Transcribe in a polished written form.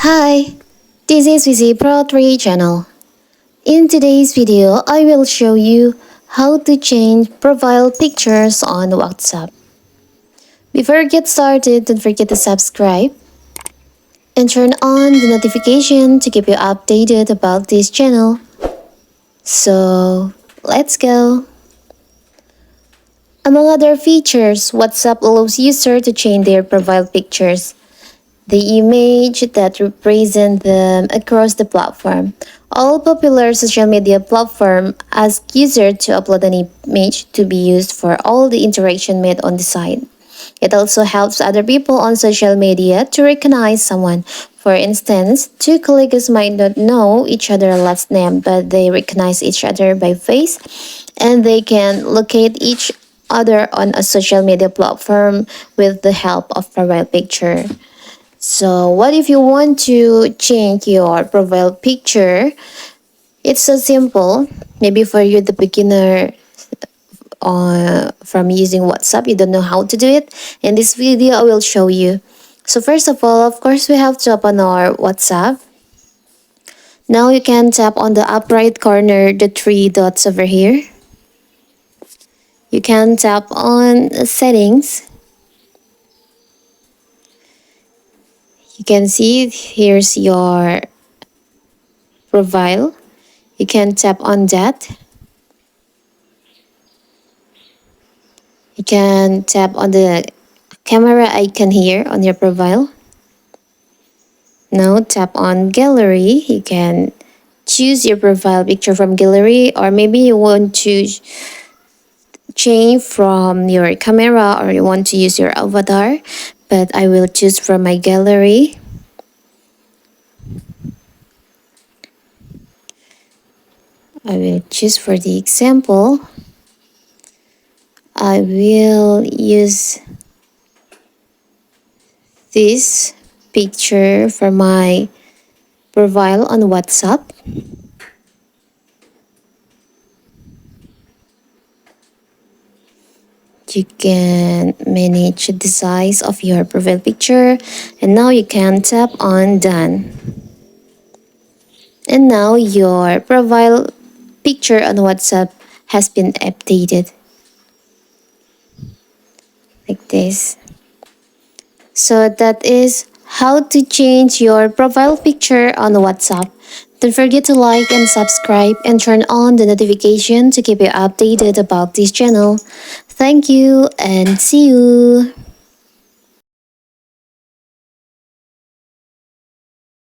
Hi, this is Vizi Pro 3 channel. In today's video, I will show you how to change profile pictures on WhatsApp. Before we get started, don't forget to subscribe and turn on the notification to keep you updated about this channel. So, let's go. Among other features, WhatsApp allows users to change their profile pictures, the image that represent them across the platform. All popular social media platforms ask users to upload an image to be used for all the interaction made on the site. It also helps other people on social media to recognize someone. For instance, two colleagues might not know each other's last name, but they recognize each other by face, and they can locate each other on a social media platform with the help of profile picture. So what if you want to change your profile picture? It's so simple. Maybe for you, the beginner from using WhatsApp, you don't know how to do it. In this video, I will show you. So first of all, of course, we have to open our WhatsApp. Now you can tap on the up right corner, the three dots over here. You can tap on settings. You can see here's your profile. You can tap on that. You can tap on the camera icon here on your profile. Now tap on gallery. You can choose your profile picture from gallery, or maybe you want to change from your camera, or you want to use your avatar, but I will choose from my gallery. I will choose for the example. I will use this picture for my profile on WhatsApp. You can manage the size of your profile picture, and now you can tap on done. And now your profile picture on WhatsApp has been updated like this. So that is how to change your profile picture on WhatsApp. Don't forget to like and subscribe and turn on the notification to keep you updated about this channel. Thank you and see you.